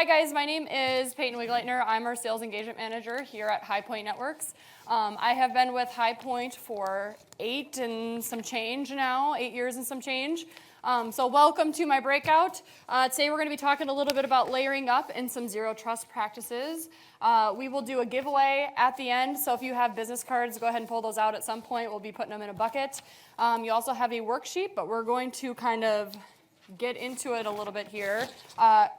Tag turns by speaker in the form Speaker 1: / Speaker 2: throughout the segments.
Speaker 1: Hi guys, my name is Peyton Wigleitner. I'm our Sales Engagement Manager here at HiPoint Networks. I have been with HiPoint for 8 and some change now, 8 years and some change. So welcome to my breakout. Today we're going to be talking a little bit about layering up and some zero trust practices. We will do a giveaway at the end, so if you have business cards, go ahead and pull those out at some point. We'll be putting them in a bucket. You also have a worksheet, but we're going to kind of get into it a little bit here.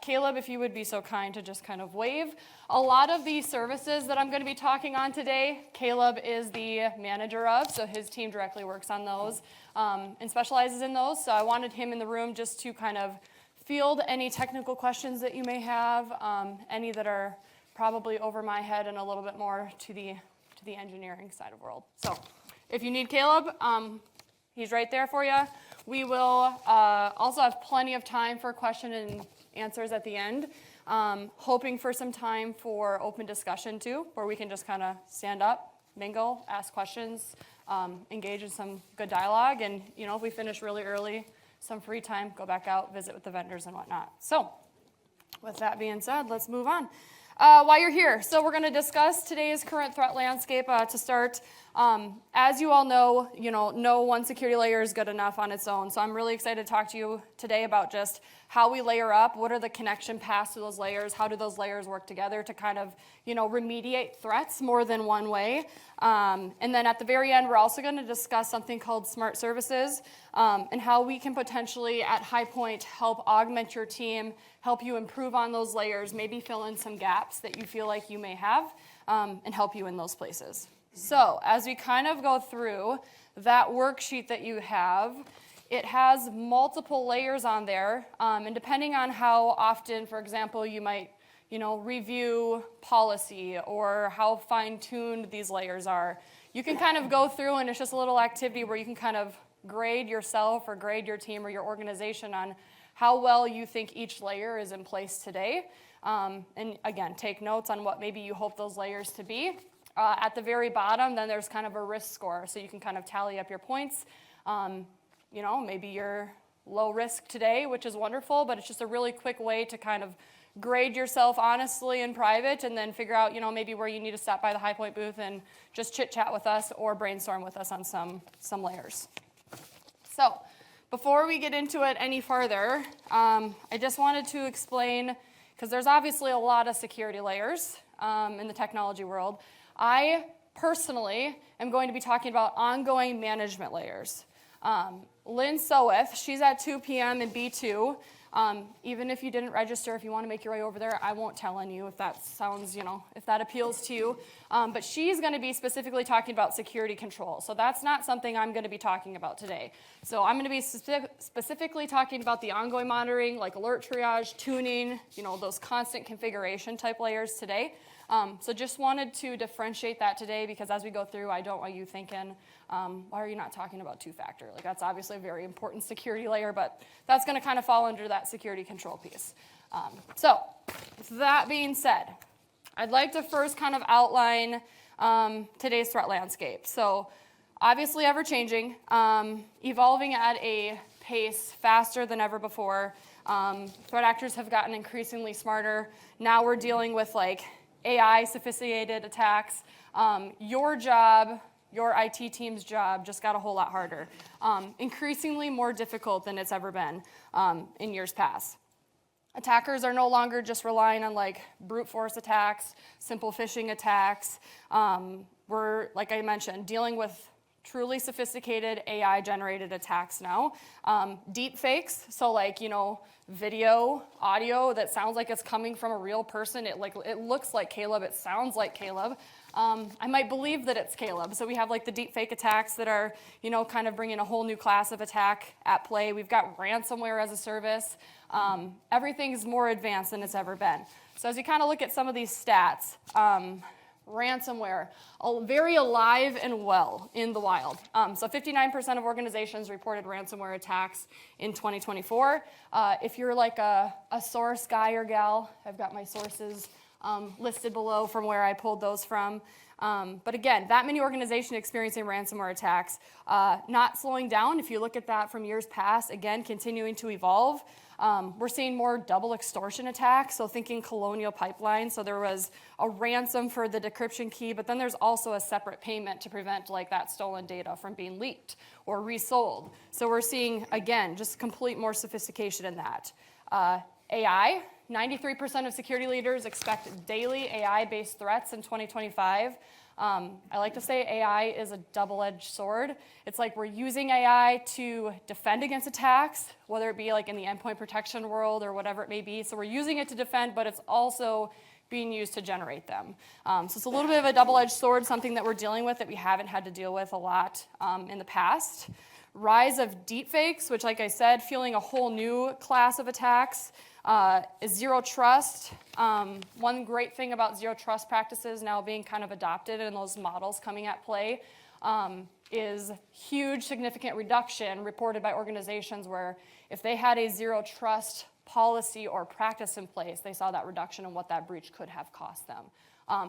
Speaker 1: Caleb, if you would be so kind to just kind of wave. A lot of the services that I'm going to be talking on today, Caleb is the manager of, so his team directly works on those and specializes in those. So I wanted him in the room just to kind of field any technical questions that you may have, any that are probably over my head and a little bit more to the engineering side of the world. So if you need Caleb, he's right there for you. We will also have plenty of time for question and answers at the end, hoping for some time for open discussion too, where we can just kind of stand up, mingle, ask questions, engage in some good dialogue, and if we finish really early, some free time, go back out, visit with the vendors and whatnot. So with that being said, let's move on. While you're here, so we're going to discuss today's current threat landscape to start. As you all know, no one security layer is good enough on its own. So I'm really excited to talk to you today about just how we layer up, what are the connection paths to those layers, how do those layers work together to kind of, remediate threats more than one way. And then at the very end, we're also going to discuss something called smart services and how we can potentially at HiPoint help augment your team, help you improve on those layers, maybe fill in some gaps that you feel like you may have, and help you in those places. So as we kind of go through that worksheet that you have, it has multiple layers on there, and depending on how often, for example, you might review policy or how fine-tuned these layers are, you can kind of go through, and it's just a little activity where you can kind of grade yourself or grade your team or your organization on how well you think each layer is in place today. And again, take notes on what maybe you hope those layers to be. At the very bottom, then there's kind of a risk score, so you can kind of tally up your points. Maybe you're low risk today, which is wonderful, but it's just a really quick way to kind of grade yourself honestly in private and then figure out, maybe where you need to stop by the HiPoint booth and just chit-chat with us or brainstorm with us on some layers. So before we get into it any further, I just wanted to explain, because there's obviously a lot of security layers in the technology world. I personally am going to be talking about ongoing management layers. Lynn Soeth, she's at 2 p.m. in B2. Even if you didn't register, if you want to make your way over there, I won't tell on you if that sounds, if that appeals to you. But she's going to be specifically talking about security control. So that's not something I'm going to be talking about today. So I'm going to be specifically talking about the ongoing monitoring, like alert triage, tuning, those constant configuration type layers today. So just wanted to differentiate that today because as we go through, I don't want you thinking, why are you not talking about two-factor? Like that's obviously a very important security layer, but that's going to kind of fall under that security control piece. So with that being said, I'd like to first kind of outline today's threat landscape. So obviously ever-changing, evolving at a pace faster than ever before. Threat actors have gotten increasingly smarter. Now we're dealing with AI sophisticated attacks. Your job, your IT team's job just got a whole lot harder. Increasingly more difficult than it's ever been in years past. Attackers are no longer just relying on brute force attacks, simple phishing attacks. We're, like I mentioned, dealing with truly sophisticated AI generated attacks now. Deep fakes, so video, audio that sounds like it's coming from a real person. It looks like Caleb, it sounds like Caleb. I might believe that it's Caleb. So we have the deep fake attacks that are, kind of bringing a whole new class of attack at play. We've got ransomware as a service. Everything's more advanced than it's ever been. So as you kind of look at some of these stats, ransomware, very alive and well in the wild. So 59% of organizations reported ransomware attacks in 2024. If you're a source guy or gal, I've got my sources listed below from where I pulled those from. But again, that many organizations experiencing ransomware attacks, not slowing down. If you look at that from years past, again, continuing to evolve. We're seeing more double extortion attacks, so thinking Colonial Pipeline. So there was a ransom for the decryption key, but then there's also a separate payment to prevent like that stolen data from being leaked or resold. So we're seeing, again, just complete more sophistication in that. AI, 93% of security leaders expect daily AI-based threats in 2025. I like to say AI is a double-edged sword. It's like we're using AI to defend against attacks, whether it be like in the endpoint protection world or whatever it may be. So we're using it to defend, but it's also being used to generate them. So it's a little bit of a double-edged sword, something that we're dealing with that we haven't had to deal with a lot in the past. Rise of deepfakes, which like I said, fueling a whole new class of attacks. Is zero trust. One great thing about zero trust practices now being kind of adopted and those models coming at play is huge significant reduction reported by organizations where if they had a zero trust policy or practice in place, they saw that reduction in what that breach could have cost them.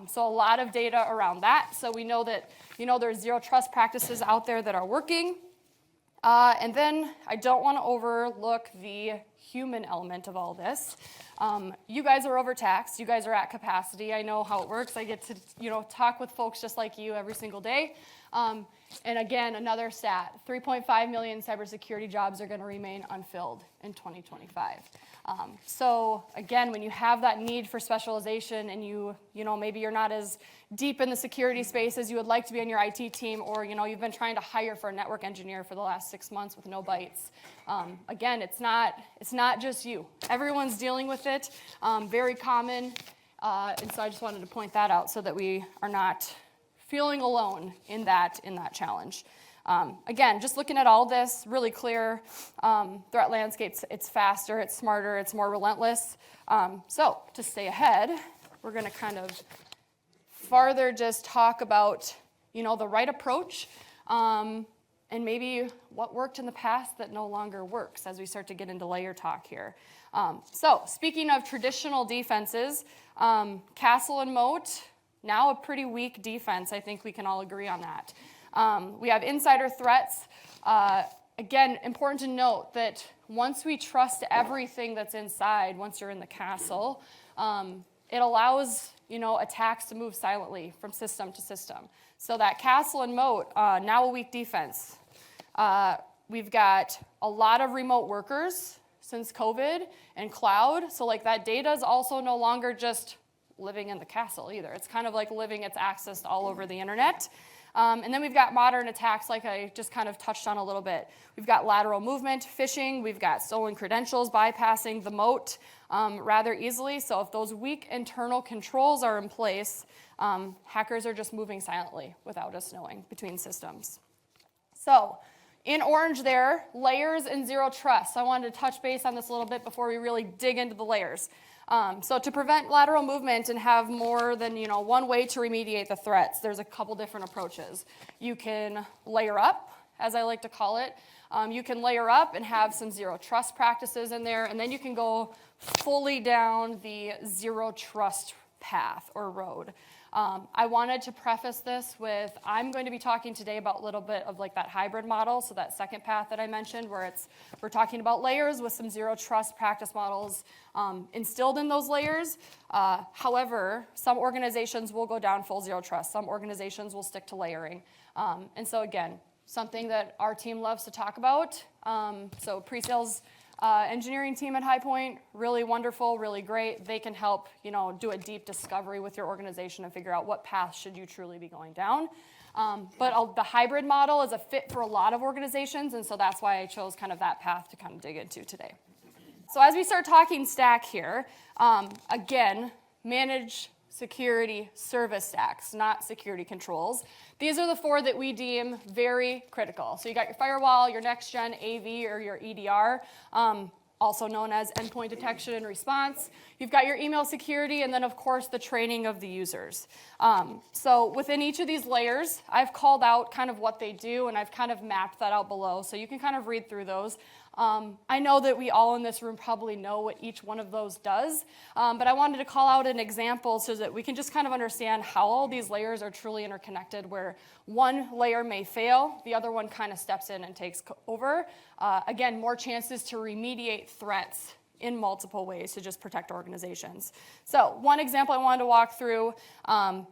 Speaker 1: So a lot of data around that. So we know that there's zero trust practices out there that are working. And then I don't want to overlook the human element of all this. You guys are overtaxed. You guys are at capacity. I know how it works. I get to talk with folks just like you every single day. And again, another stat, 3.5 million cybersecurity jobs are going to remain unfilled in 2025. So again, when you have that need for specialization and maybe you're not as deep in the security space as you would like to be on your IT team, or you've been trying to hire for a network engineer for the last 6 months with no bites. Again, it's not just you. Everyone's dealing with it. Very common. And so I just wanted to point that out so that we are not feeling alone in that challenge. Again, just looking at all this, really clear threat landscape. It's faster, it's smarter, it's more relentless. So to stay ahead, we're going to kind of farther just talk about the right approach and maybe what worked in the past that no longer works as we start to get into layer talk here. So speaking of traditional defenses, castle and moat, now a pretty weak defense. I think we can all agree on that. We have insider threats. Again, important to note that once we trust everything that's inside, once you're in the castle, it allows attacks to move silently from system to system. So that castle and moat, now a weak defense. We've got a lot of remote workers since COVID and cloud. So like that data is also no longer just living in the castle either. It's kind of like it's accessed all over the internet. And then we've got modern attacks like I just kind of touched on a little bit. We've got lateral movement, phishing. We've got stolen credentials, bypassing the moat rather easily. So if those weak internal controls are in place, hackers are just moving silently without us knowing between systems. So in orange there, layers and zero trust. I wanted to touch base on this a little bit before we really dig into the layers. So to prevent lateral movement and have more than one way to remediate the threats, there's a couple different approaches. You can layer up, as I like to call it. You can layer up and have some zero trust practices in there, and then you can go fully down the zero trust path or road. I wanted to preface this with, I'm going to be talking today about a little bit of like that hybrid model, so that second path that I mentioned where we're talking about layers with some zero trust practice models instilled in those layers. However, some organizations will go down full zero trust. Some organizations will stick to layering. And so again, something that our team loves to talk about. So pre-sales engineering team at HiPoint, really wonderful, really great. They can help, do a deep discovery with your organization and figure out what path should you truly be going down. But the hybrid model is a fit for a lot of organizations, and so that's why I chose kind of that path to kind of dig into today. So as we start talking stack here, again, manage security service stacks, not security controls. These are the 4 that we deem very critical. So you got your firewall, your next-gen AV or your EDR, also known as endpoint detection and response. You've got your email security, and then, of course, the training of the users. So within each of these layers, I've called out kind of what they do, and I've kind of mapped that out below. So you can kind of read through those. I know that we all in this room probably know what each one of those does, but I wanted to call out an example so that we can just kind of understand how all these layers are truly interconnected, where one layer may fail, the other one kind of steps in and takes over. Again, more chances to remediate threats in multiple ways to just protect organizations. So one example I wanted to walk through,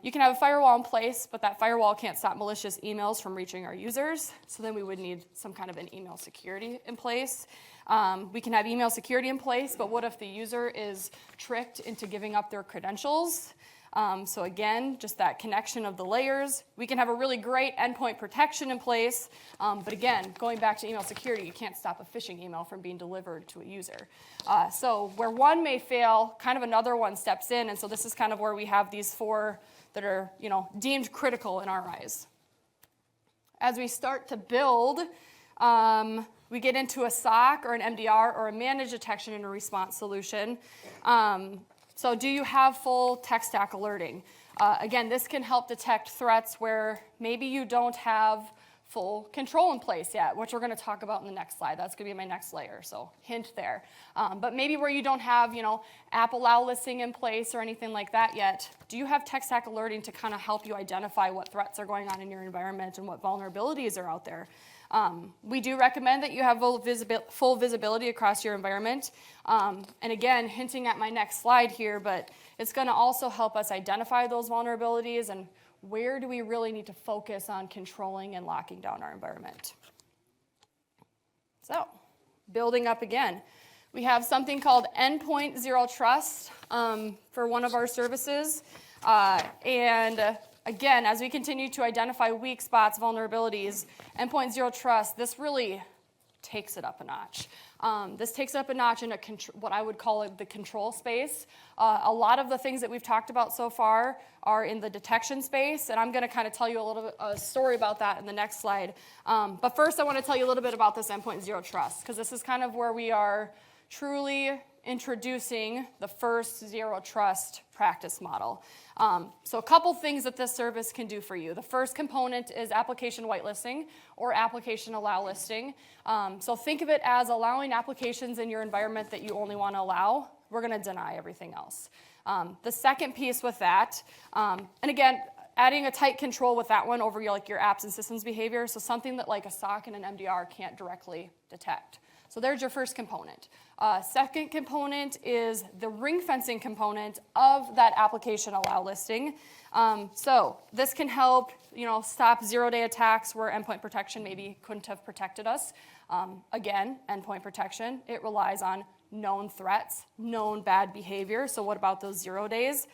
Speaker 1: you can have a firewall in place, but that firewall can't stop malicious emails from reaching our users. So then we would need some kind of an email security in place. We can have email security in place, but what if the user is tricked into giving up their credentials? So again, just that connection of the layers. We can have a really great endpoint protection in place, but again, going back to email security, you can't stop a phishing email from being delivered to a user. So where one may fail, kind of another one steps in, and so this is kind of where we have these four that are, deemed critical in our eyes. As we start to build, we get into a SOC or an MDR or a managed detection and response solution. So do you have full tech stack alerting? Again, this can help detect threats where maybe you don't have full control in place yet, which we're going to talk about in the next slide. That's going to be my next layer, so hint there. But maybe where you don't have, app allow listing in place or anything like that yet, do you have tech stack alerting to kind of help you identify what threats are going on in your environment and what vulnerabilities are out there? We do recommend that you have full visibility across your environment. And again, hinting at my next slide here, but it's going to also help us identify those vulnerabilities and where do we really need to focus on controlling and locking down our environment. So, building up again. We have something called Endpoint Zero Trust for one of our services. Again, as we continue to identify weak spots, vulnerabilities, Endpoint Zero Trust, this really takes it up a notch. This takes it up a notch in what I would call the control space. A lot of the things that we've talked about so far are in the detection space, and I'm going to kind of tell you a little bit a story about that in the next slide. But first, I want to tell you a little bit about this Endpoint Zero Trust, because this is kind of where we are truly introducing the first zero trust practice model. So a couple things that this service can do for you. The first component is application whitelisting or application allow listing. So think of it as allowing applications in your environment that you only want to allow. We're going to deny everything else. The second piece with that, and again, adding a tight control with that one over your apps and systems behavior, so something that like a SOC and an MDR can't directly detect. So there's your first component. Second component is the ring fencing component of that application allow listing. So this can help, stop zero-day attacks where endpoint protection maybe couldn't have protected us. Again, endpoint protection, it relies on known threats, known bad behavior. So what about those 0 days?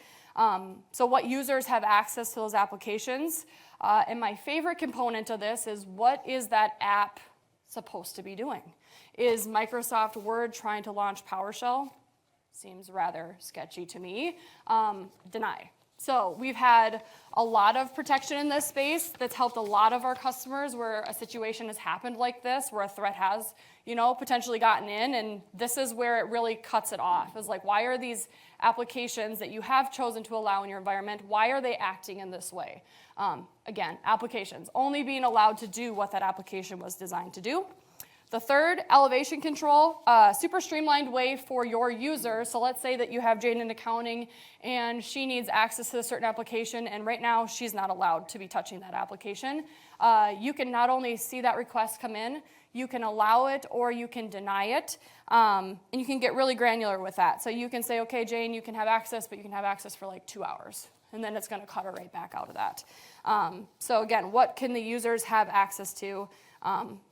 Speaker 1: So what users have access to those applications? And my favorite component of this is what is that app supposed to be doing? Is Microsoft Word trying to launch PowerShell? Seems rather sketchy to me. Deny. So we've had a lot of protection in this space that's helped a lot of our customers where a situation has happened like this, where a threat has, potentially gotten in, and this is where it really cuts it off. It's like, why are these applications that you have chosen to allow in your environment, why are they acting in this way? Again, applications only being allowed to do what that application was designed to do. The third, elevation control, super streamlined way for your user. So let's say that you have Jane in accounting and she needs access to a certain application, and right now she's not allowed to be touching that application. You can not only see that request come in, you can allow it or you can deny it, and you can get really granular with that. So you can say, okay, Jane, you can have access, but you can have access for like 2 hours, and then it's going to cut her right back out of that. So again, what can the users have access to?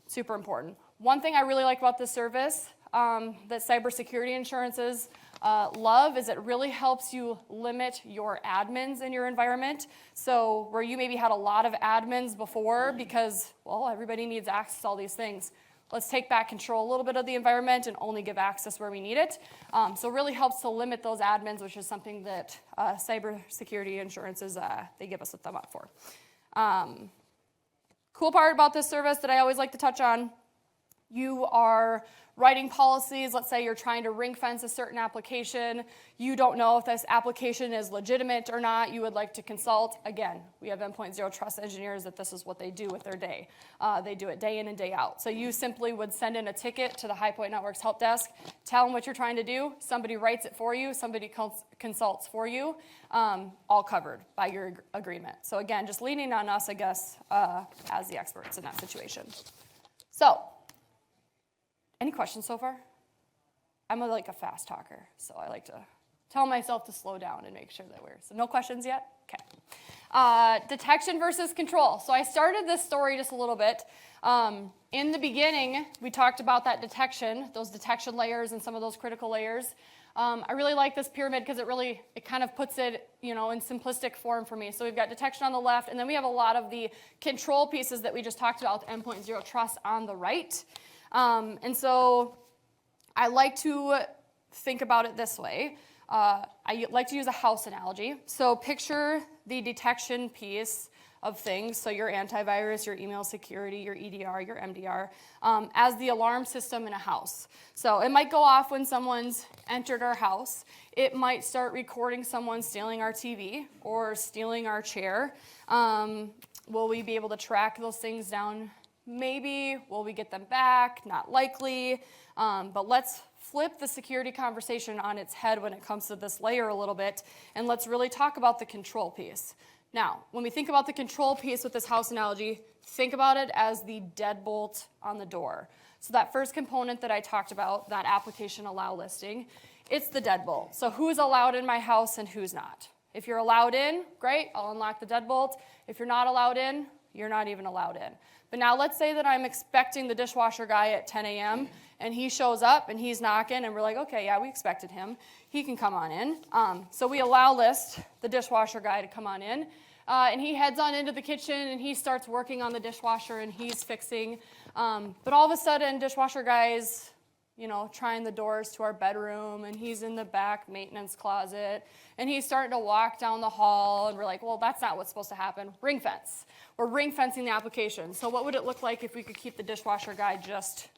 Speaker 1: Super important. One thing I really like about this service that cybersecurity insurances love is it really helps you limit your admins in your environment. So where you maybe had a lot of admins before because, well, everybody needs access to all these things. Let's take back control a little bit of the environment and only give access where we need it. So it really helps to limit those admins, which is something that cybersecurity insurances, they give us a thumb up for. Cool part about this service that I always like to touch on, you are writing policies. Let's say you're trying to ring fence a certain application. You don't know if this application is legitimate or not. You would like to consult. Again, we have endpoint zero trust engineers that this is what they do with their day. They do it day in and day out. So you simply would send in a ticket to the HiPoint Networks help desk, tell them what you're trying to do. Somebody writes it for you. Somebody consults for you. All covered by your agreement. So again, just leaning on us, I guess, as the experts in that situation. So, any questions so far? I'm like a fast talker, so I like to tell myself to slow down and make sure that so no questions yet? Okay. Detection versus control. So I started this story just a little bit. In the beginning, we talked about that detection, those detection layers and some of those critical layers. I really like this pyramid because it kind of puts it, in simplistic form for me. So we've got detection on the left, and then we have a lot of the control pieces that we just talked about, endpoint zero trust on the right. And so I like to think about it this way. I like to use a house analogy. So picture the detection piece of things, so your antivirus, your email security, your EDR, your MDR, as the alarm system in a house. So it might go off when someone's entered our house. It might start recording someone stealing our TV or stealing our chair. Will we be able to track those things down? Maybe. Will we get them back? Not likely. But let's flip the security conversation on its head when it comes to this layer a little bit, and let's really talk about the control piece. Now, when we think about the control piece with this house analogy, think about it as the deadbolt on the door. So that first component that I talked about, that application allow listing, it's the deadbolt. So who's allowed in my house and who's not? If you're allowed in, great, I'll unlock the deadbolt. If you're not allowed in, you're not even allowed in. But now let's say that I'm expecting the dishwasher guy at 10 a.m. and he shows up and he's knocking and we're like, okay, yeah, we expected him. He can come on in. So we allow list the dishwasher guy to come on in. And he heads on into the kitchen and he starts working on the dishwasher and he's fixing. But all of a sudden, dishwasher guy's, trying the doors to our bedroom and he's in the back maintenance closet and he's starting to walk down the hall and we're like, well, that's not what's supposed to happen. Ring fence. We're ring fencing the application. So what would it look like if we could keep the dishwasher guy just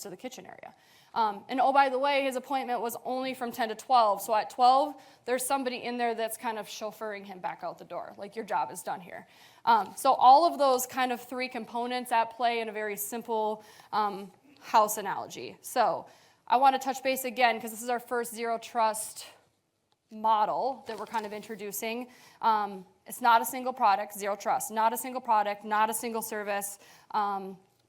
Speaker 1: to the kitchen area? And oh, by the way, his appointment was only from 10 to 12. So at 12, there's somebody in there that's kind of chauffeuring him back out the door. Like, your job is done here. So all of those kind of three components at play in a very simple house analogy. So I want to touch base again because this is our first zero trust model that we're kind of introducing. It's not a single product, zero trust, not a single product, not a single service,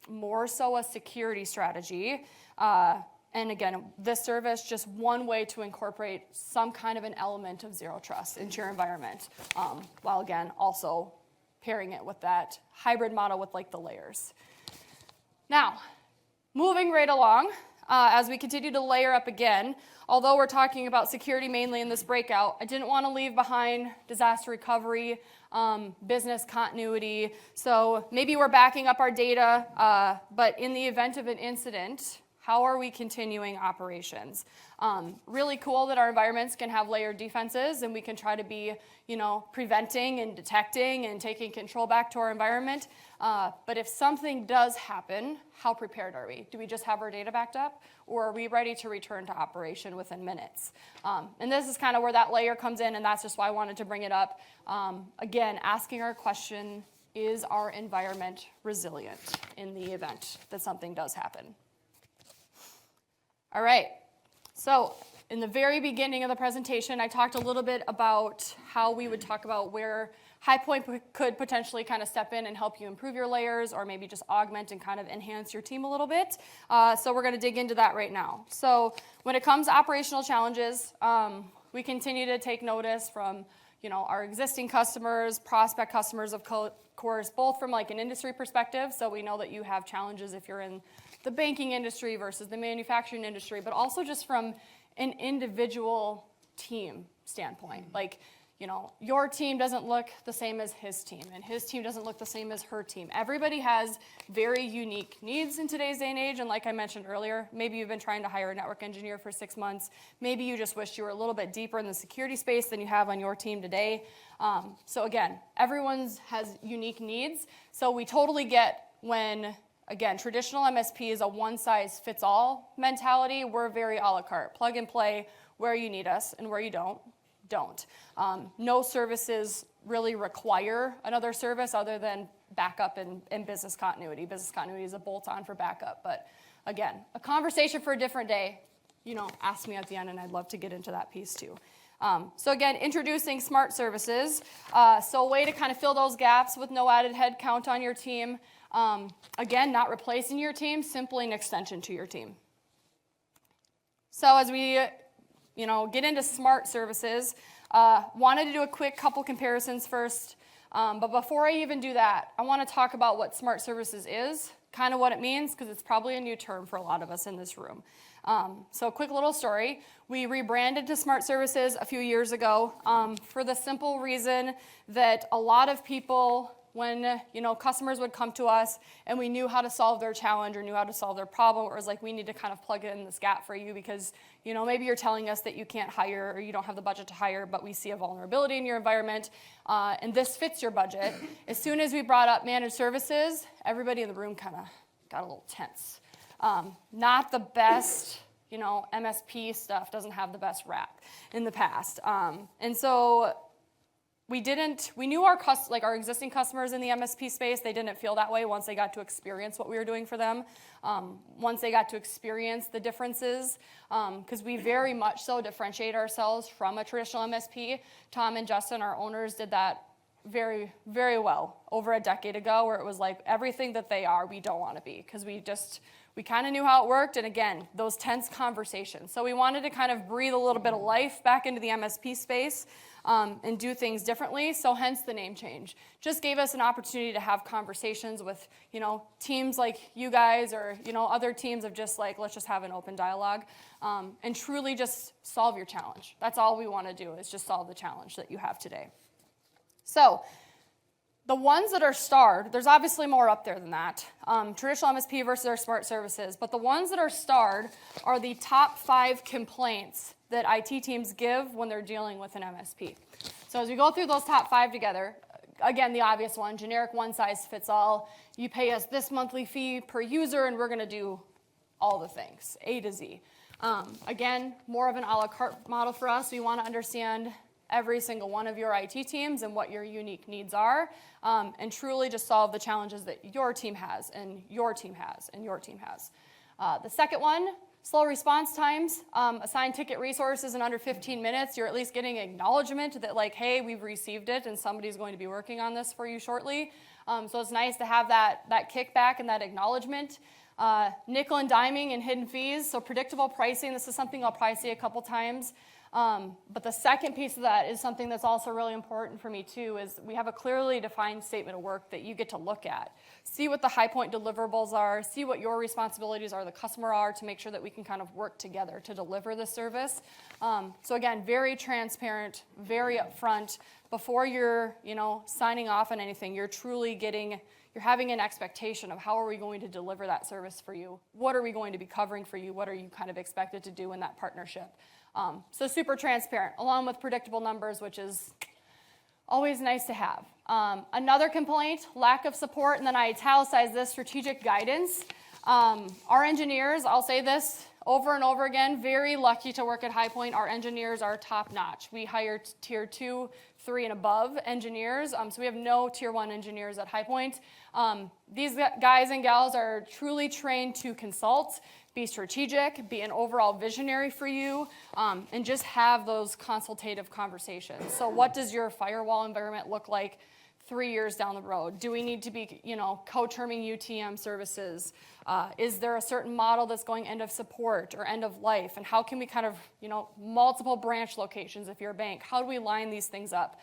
Speaker 1: more so a security strategy. And again, this service, just one way to incorporate some kind of an element of zero trust into your environment, while again, also pairing it with that hybrid model with like the layers. Now, moving right along, as we continue to layer up again, although we're talking about security mainly in this breakout, I didn't want to leave behind disaster recovery, business continuity. So maybe we're backing up our data, but in the event of an incident, how are we continuing operations? Really cool that our environments can have layered defenses and we can try to be, preventing and detecting and taking control back to our environment. But if something does happen, how prepared are we? Do we just have our data backed up, or are we ready to return to operation within minutes? And this is kind of where that layer comes in, and that's just why I wanted to bring it up. Again, asking our question, is our environment resilient in the event that something does happen? All right, so in the very beginning of the presentation, I talked a little bit about how we would talk about where HiPoint could potentially kind of step in and help you improve your layers or maybe just augment and kind of enhance your team a little bit. So we're going to dig into that right now. So when it comes to operational challenges, we continue to take notice from our existing customers, prospect customers, of course, both from like an industry perspective. So we know that you have challenges if you're in the banking industry versus the manufacturing industry, but also just from an individual team standpoint. Like, your team doesn't look the same as his team, and his team doesn't look the same as her team. Everybody has very unique needs in today's day and age, and like I mentioned earlier, maybe you've been trying to hire a network engineer for 6 months. Maybe you just wish you were a little bit deeper in the security space than you have on your team today. So again, everyone's has unique needs, so we totally get when Again, traditional MSP is a one-size-fits-all mentality. We're very a la carte, plug and play where you need us and where you don't. No services really require another service other than backup and business continuity. Business continuity is a bolt-on for backup. But again, a conversation for a different day. Ask me at the end, and I'd love to get into that piece too. So again, introducing smart services. So a way to kind of fill those gaps with no added head count on your team. Again, not replacing your team, simply an extension to your team. So as we get into smart services, wanted to do a quick couple comparisons first. But before I even do that, I want to talk about what smart services is, kind of what it means, because it's probably a new term for a lot of us in this room. So a quick little story. We rebranded to smart services a few years ago for the simple reason that a lot of people, when customers would come to us and we knew how to solve their challenge or knew how to solve their problem, it was like, we need to kind of plug in this gap for you because maybe you're telling us that you can't hire or you don't have the budget to hire, but we see a vulnerability in your environment, and this fits your budget. As soon as we brought up managed services, everybody in the room kind of got a little tense. Not the best, MSP stuff doesn't have the best rap in the past. And so we knew our existing customers in the MSP space, they didn't feel that way once they got to experience what we were doing for them, once they got to experience the differences, because we very much so differentiate ourselves from a traditional MSP. Tom and Justin, our owners, did that very, very well over a decade ago, where it was like everything that they are, we don't want to be, because we kind of knew how it worked, and again, those tense conversations. So we wanted to kind of breathe a little bit of life back into the MSP space and do things differently, so hence the name change. Just gave us an opportunity to have conversations with, teams like you guys or, other teams of just like, let's just have an open dialogue and truly just solve your challenge. That's all we want to do, is just solve the challenge that you have today. So the ones that are starred, there's obviously more up there than that, traditional MSP versus our smart services, but the ones that are starred are the top 5 complaints that IT teams give when they're dealing with an MSP. So as we go through those top 5 together, again, the obvious one, generic one-size-fits-all. You pay us this monthly fee per user, and we're going to do all the things, A to Z. Again, more of an a la carte model for us. We want to understand every single one of your IT teams and what your unique needs are, and truly just solve the challenges that your team has, and your team has, and your team has. The second one, slow response times. Assign ticket resources in under 15 minutes. You're at least getting acknowledgement that like, hey, we've received it and somebody's going to be working on this for you shortly. So it's nice to have that kickback and that acknowledgement. Nickel and diming and hidden fees. So predictable pricing. This is something I'll probably see a couple times. But the second piece of that is something that's also really important for me too, is we have a clearly defined statement of work that you get to look at. See what the HiPoint deliverables are, see what your responsibilities are, the customer are, to make sure that we can kind of work together to deliver the service. So again, very transparent, very upfront. Before you're, signing off on anything, you're having an expectation of how are we going to deliver that service for you? What are we going to be covering for you? What are you kind of expected to do in that partnership? So super transparent, along with predictable numbers, which is always nice to have. Another complaint, lack of support, and then I italicize this, strategic guidance. Our engineers, I'll say this over and over again, very lucky to work at HiPoint. Our engineers are top notch. We hire tier 2, 3, and above engineers, so we have no tier 1 engineers at HiPoint. These guys and gals are truly trained to consult, be strategic, be an overall visionary for you, and just have those consultative conversations. So what does your firewall environment look like 3 years down the road? Do we need to be, co-terming UTM services? Is there a certain model that's going end of support or end of life? And how can we kind of, multiple branch locations if you're a bank? How do we line these things up?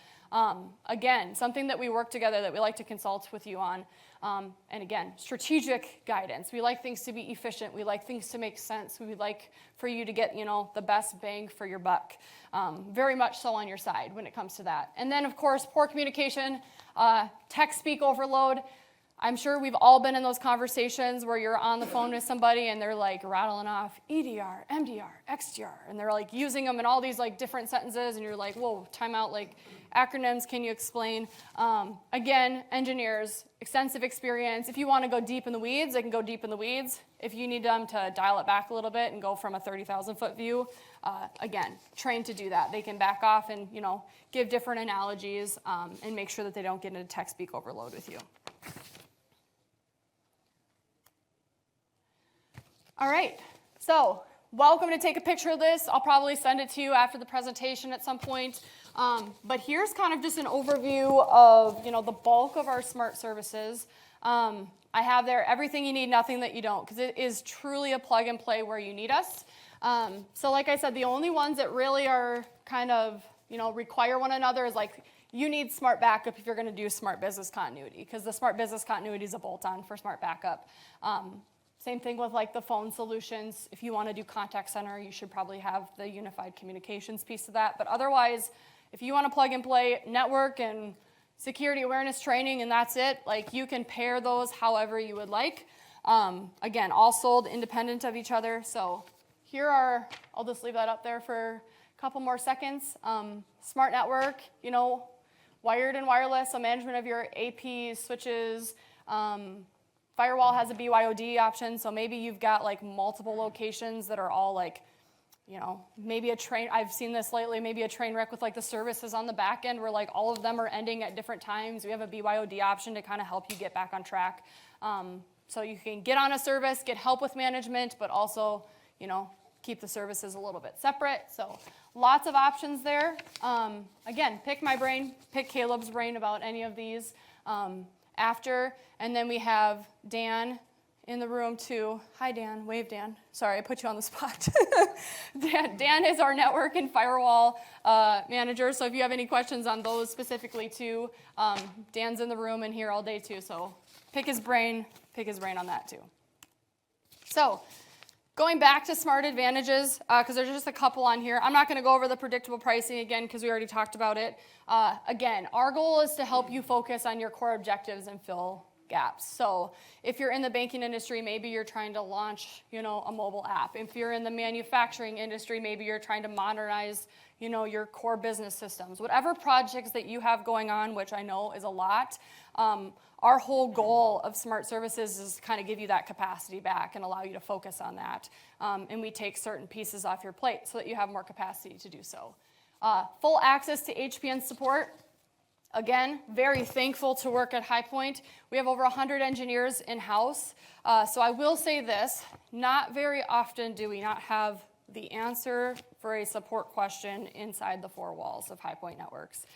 Speaker 1: Again, something that we work together that we like to consult with you on. And again, strategic guidance. We like things to be efficient. We like things to make sense. We would like for you to get, the best bang for your buck. Very much so on your side when it comes to that. And then, of course, poor communication, tech speak overload. I'm sure we've all been in those conversations where you're on the phone with somebody and they're like rattling off EDR, MDR, XDR, and they're like using them in all these like different sentences, and you're like, whoa, time out, like acronyms, can you explain? Again, engineers, extensive experience. If you want to go deep in the weeds, they can go deep in the weeds. If you need them to dial it back a little bit and go from a 30,000 foot view, again, trained to do that. They can back off and, give different analogies and make sure that they don't get into tech speak overload with you. All right, so welcome to take a picture of this. I'll probably send it to you after the presentation at some point. But here's kind of just an overview of, the bulk of our smart services. I have there everything you need, nothing that you don't, because it is truly a plug and play where you need us. So like I said, the only ones that really are kind of, require one another is like you need smart backup if you're going to do smart business continuity, because the smart business continuity is a bolt-on for smart backup. Same thing with like the phone solutions. If you want to do contact center, you should probably have the unified communications piece of that. But otherwise, if you want to plug and play network and security awareness training and that's it, like you can pair those however you would like. Again, all sold independent of each other. So here are, I'll just leave that up there for a couple more seconds. Smart network, wired and wireless, so management of your APs, switches. Firewall has a BYOD option, so maybe you've got like multiple locations that are all like, maybe a train, I've seen this lately, maybe a train wreck with like the services on the back end where like all of them are ending at different times. We have a BYOD option to kind of help you get back on track. So you can get on a service, get help with management, but also, keep the services a little bit separate. So lots of options there. Again, pick my brain, pick Caleb's brain about any of these. After, and then we have Dan in the room too. Hi, Dan. Wave, Dan. Sorry, I put you on the spot. Dan is our network and firewall manager, so if you have any questions on those specifically too, Dan's in the room and here all day too, so pick his brain on that too. So, going back to smart advantages, because there's just a couple on here. I'm not going to go over the predictable pricing again because we already talked about it. Again, our goal is to help you focus on your core objectives and fill gaps. So if you're in the banking industry, maybe you're trying to launch, a mobile app. If you're in the manufacturing industry, maybe you're trying to modernize, your core business systems. Whatever projects that you have going on, which I know is a lot, our whole goal of smart services is to kind of give you that capacity back and allow you to focus on that. And we take certain pieces off your plate so that you have more capacity to do so. Full access to HPN support. Again, very thankful to work at HiPoint. We have over 100 engineers in-house. So I will say this, not very often do we not have the answer for a support question inside the four walls of HiPoint Networks.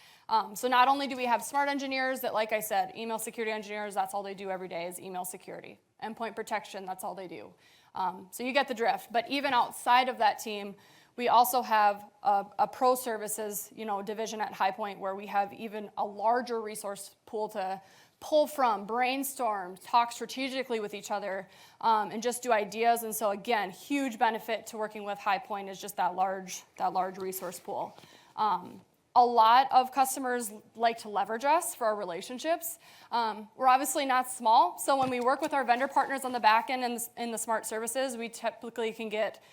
Speaker 1: So not only do we have smart engineers that, like I said, email security engineers, that's all they do every day is email security. Endpoint protection, that's all they do. So you get the drift. But even outside of that team, we also have a pro services, division at HiPoint where we have even a larger resource pool to pull from, brainstorm, talk strategically with each other, and just do ideas. And so again, huge benefit to working with HiPoint is just that large resource pool. A lot of customers like to leverage us for our relationships. We're obviously not small, so when we work with our vendor partners on the back end and in the smart services, we typically can get,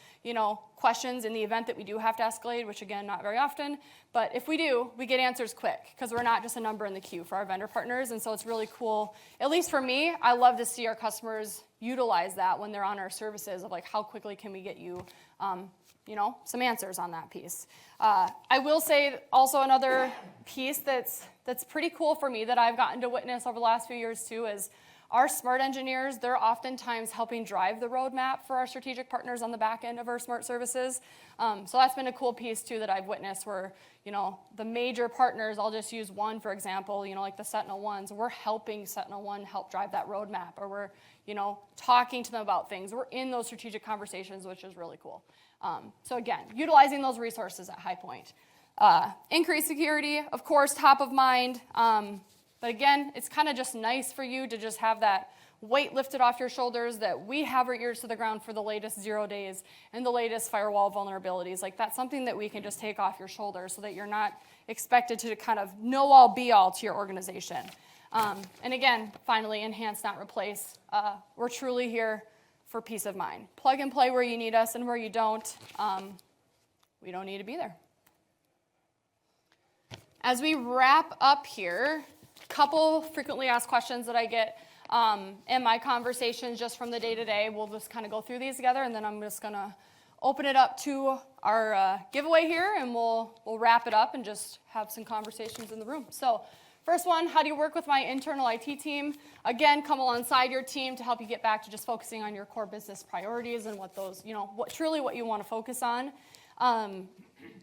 Speaker 1: questions in the event that we do have to escalate, which again, not very often. But if we do, we get answers quick because we're not just a number in the queue for our vendor partners. And so it's really cool. At least for me, I love to see our customers utilize that when they're on our services of like, how quickly can we get you, some answers on that piece. I will say also another piece that's pretty cool for me that I've gotten to witness over the last few years too is our smart engineers, they're oftentimes helping drive the roadmap for our strategic partners on the back end of our smart services. So that's been a cool piece too that I've witnessed where, the major partners, I'll just use one for example, like the Sentinel ones, we're helping Sentinel One help drive that roadmap or we're, talking to them about things. We're in those strategic conversations, which is really cool. So again, utilizing those resources at HiPoint. Increased security, of course, top of mind. But again, it's kind of just nice for you to just have that weight lifted off your shoulders that we have our ears to the ground for the latest 0 days and the latest firewall vulnerabilities. Like that's something that we can just take off your shoulders so that you're not expected to kind of know all be all to your organization. And again, finally, enhance, not replace. We're truly here for peace of mind. Plug and play where you need us, and where you don't, we don't need to be there. As we wrap up here, a couple frequently asked questions that I get in my conversations just from the day-to-day. We'll just kind of go through these together, and then I'm just going to open it up to our giveaway here, and we'll wrap it up and just have some conversations in the room. So first one, how do you work with my internal IT team? Again, come alongside your team to help you get back to just focusing on your core business priorities and what those, what you want to focus on.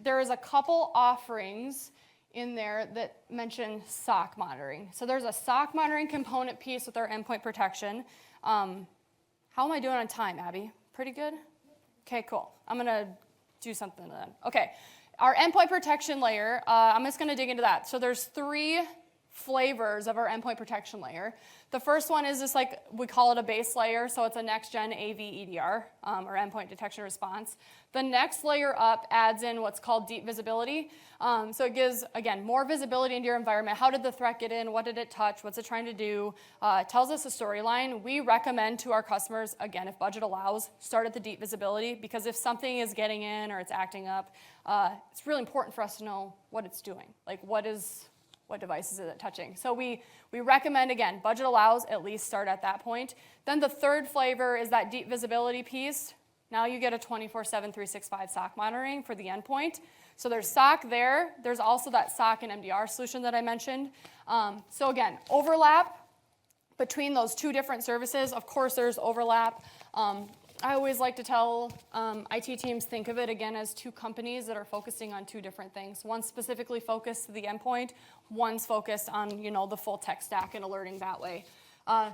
Speaker 1: There is a couple offerings in there that mention SOC monitoring. So there's a SOC monitoring component piece with our endpoint protection. How am I doing on time, Abby? Pretty good? Okay, cool. I'm going to do something then. Okay, our endpoint protection layer, I'm just going to dig into that. So there's 3 flavors of our endpoint protection layer. The first one is just like, we call it a base layer, so it's a next-gen AV EDR, or endpoint detection response. The next layer up adds in what's called deep visibility. So it gives, again, more visibility into your environment. How did the threat get in? What did it touch? What's it trying to do? It tells us a storyline. We recommend to our customers, again, if budget allows, start at the deep visibility, because if something is getting in or it's acting up, it's really important for us to know what it's doing. Like, what devices is it touching? So we recommend, again, budget allows, at least start at that point. Then the third flavor is that deep visibility piece. Now you get a 24/7, 365 SOC monitoring for the endpoint. So there's SOC there. There's also that SOC and MDR solution that I mentioned. So again, overlap between those 2 different services. Of course, there's overlap. I always like to tell IT teams, think of it again as 2 companies that are focusing on 2 different things. One's specifically focused to the endpoint, one's focused on the full tech stack and alerting that way.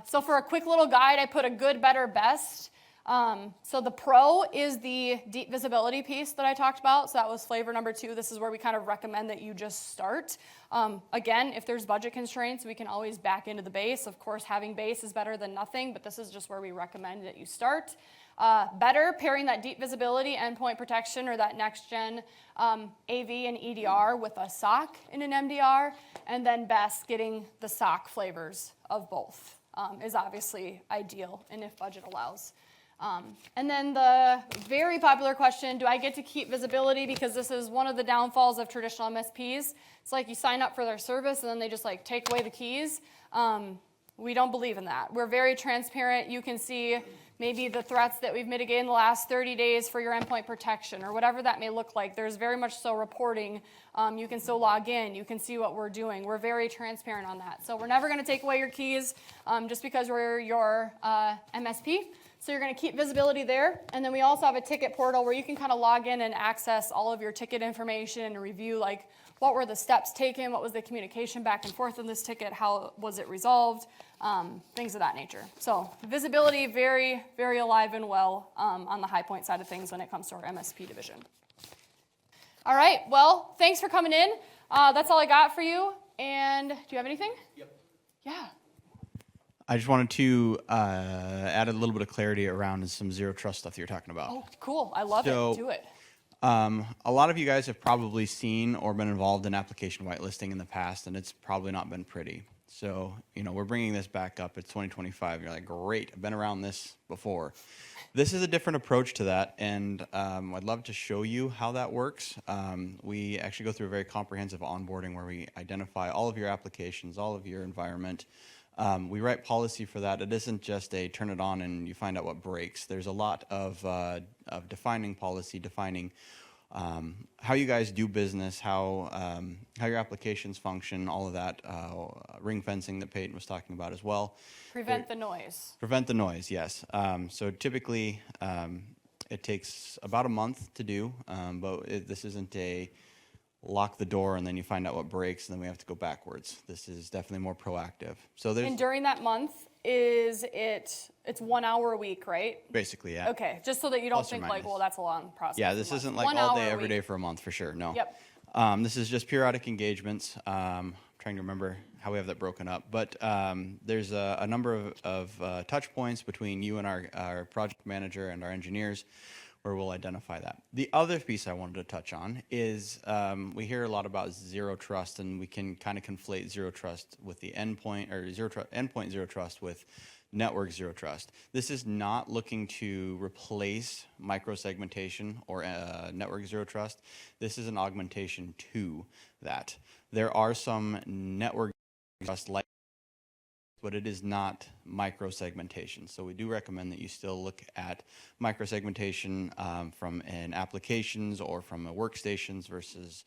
Speaker 1: So for a quick little guide, I put a good, better, best. So the pro is the deep visibility piece that I talked about. So that was flavor number 2. This is where we kind of recommend that you just start. Again, if there's budget constraints, we can always back into the base. Of course, having base is better than nothing, but this is just where we recommend that you start. Better, pairing that deep visibility endpoint protection or that next-gen AV and EDR with a SOC and an MDR, and then best, getting the SOC flavors of both is obviously ideal, and if budget allows. And then the very popular question, do I get to keep visibility? Because this is one of the downfalls of traditional MSPs. It's like you sign up for their service and then they just like take away the keys. We don't believe in that. We're very transparent. You can see maybe the threats that we've mitigated in the last 30 days for your endpoint protection or whatever that may look like. There's very much so reporting. You can still log in. You can see what we're doing. We're very transparent on that. So we're never going to take away your keys just because we're your MSP. So you're going to keep visibility there. And then we also have a ticket portal where you can kind of log in and access all of your ticket information and review like what were the steps taken, what was the communication back and forth in this ticket, how was it resolved, things of that nature. So visibility very, very alive and well on the HiPoint side of things when it comes to our MSP division. All right, well, thanks for coming in. That's all I got for you. And do you have anything?
Speaker 2: Yep.
Speaker 1: Yeah.
Speaker 2: I just wanted to add a little bit of clarity around some zero trust stuff that you're talking about.
Speaker 1: Oh, cool. I love it. Do it.
Speaker 2: A lot of you guys have probably seen or been involved in application whitelisting in the past, and it's probably not been pretty. So, we're bringing this back up. It's 2025. You're like, great, I've been around this before. This is a different approach to that, and I'd love to show you how that works. We actually go through a very comprehensive onboarding where we identify all of your applications, all of your environment. We write policy for that. It isn't just a turn it on and you find out what breaks. There's a lot of defining policy, defining how you guys do business, how your applications function, all of that, ring fencing that Peyton was talking about as well.
Speaker 1: Prevent the noise.
Speaker 2: Prevent the noise, yes. So typically it takes about a month to do, but this isn't a lock the door and then you find out what breaks and then we have to go backwards. This is definitely more proactive. So
Speaker 1: And during that month, it's 1 hour a week, right?
Speaker 2: Basically, yeah.
Speaker 1: Okay, just so that you don't
Speaker 2: Plus or
Speaker 1: think like,
Speaker 2: minus.
Speaker 1: well, that's a long process.
Speaker 2: Yeah, this isn't like
Speaker 1: 1
Speaker 2: all
Speaker 1: hour
Speaker 2: day,
Speaker 1: a
Speaker 2: every
Speaker 1: week.
Speaker 2: day for a month, for sure, no.
Speaker 1: Yep.
Speaker 2: This is just periodic engagements. Trying to remember how we have that broken up. But there's a number of touch points between you and our project manager and our engineers where we'll identify that. The other piece I wanted to touch on is we hear a lot about zero trust, and we can kind of conflate zero trust with the endpoint, or endpoint zero trust with network zero trust. This is not looking to replace microsegmentation or network zero trust. This is an augmentation to that. There are some network trust like, but it is not microsegmentation. So we do recommend that you still look at microsegmentation from an applications or from a workstations versus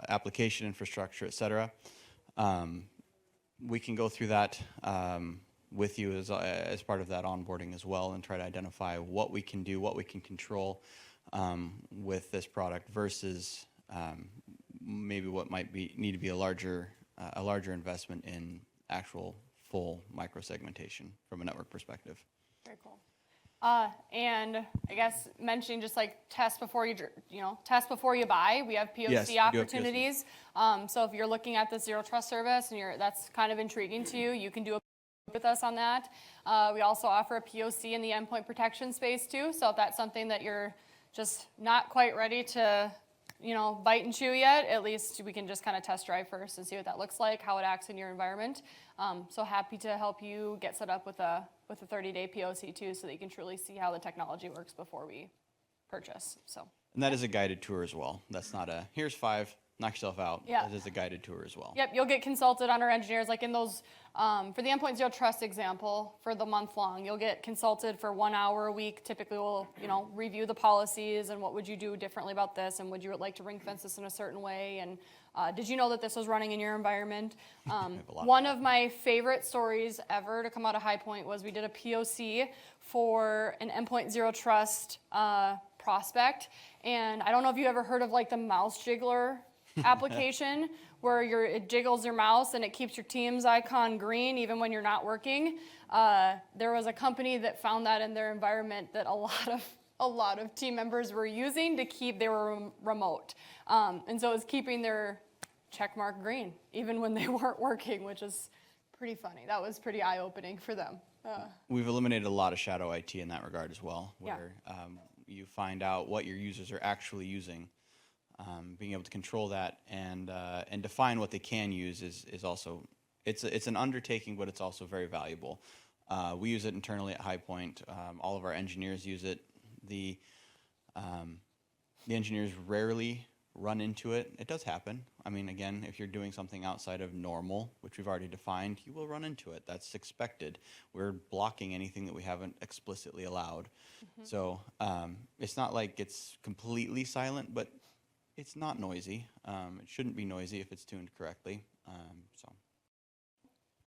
Speaker 2: application infrastructure, et cetera. We can go through that with you as part of that onboarding as well, and try to identify what we can do, what we can control with this product versus maybe what might need to be a larger investment in actual full microsegmentation from a network perspective.
Speaker 1: Very cool. And I guess mentioning just like test before you buy. We have POC
Speaker 2: Yes, we do have
Speaker 1: opportunities. So if you're looking at the zero trust service and that's kind of intriguing to you, you can do a with us on that. We also offer a POC in the endpoint protection space too. So if that's something that you're just not quite ready to bite and chew yet, at least we can just kind of test drive first and see what that looks like, how it acts in your environment. So happy to help you get set up with a 30-day POC too, so that you can truly see how the technology works before we purchase. So.
Speaker 2: And that is a guided tour as well. That's not a, here's 5, knock yourself out.
Speaker 1: Yeah.
Speaker 2: That is a guided tour as well.
Speaker 1: Yep, you'll get consulted on our engineers, like in those, for the endpoint zero trust example, for the month long, you'll get consulted for 1 hour a week. Typically we'll, review the policies and what would you do differently about this, and would you like to ring fence this in a certain way, and did you know that this was running in your environment? One of my favorite stories ever to come out of HiPoint was we did a POC for an endpoint zero trust prospect, and I don't know if you ever heard of like the mouse jiggler application where it jiggles your mouse and it keeps your Teams icon green even when you're not working. There was a company that found that in their environment that a lot of team members were using to keep, they were remote. And so it was keeping their check mark green even when they weren't working, which is pretty funny. That was pretty eye-opening for them.
Speaker 2: We've eliminated a lot of shadow IT in that regard as well, where you find out what your users are actually using. Being able to control that and define what they can use is also, it's an undertaking, but it's also very valuable. We use it internally at HiPoint. All of our engineers use it. The engineers rarely run into it. It does happen. I mean, again, if you're doing something outside of normal, which we've already defined, you will run into it. That's expected. We're blocking anything that we haven't explicitly allowed. Mm-hmm. So it's not like it's completely silent, but it's not noisy. It shouldn't be noisy if it's tuned correctly. So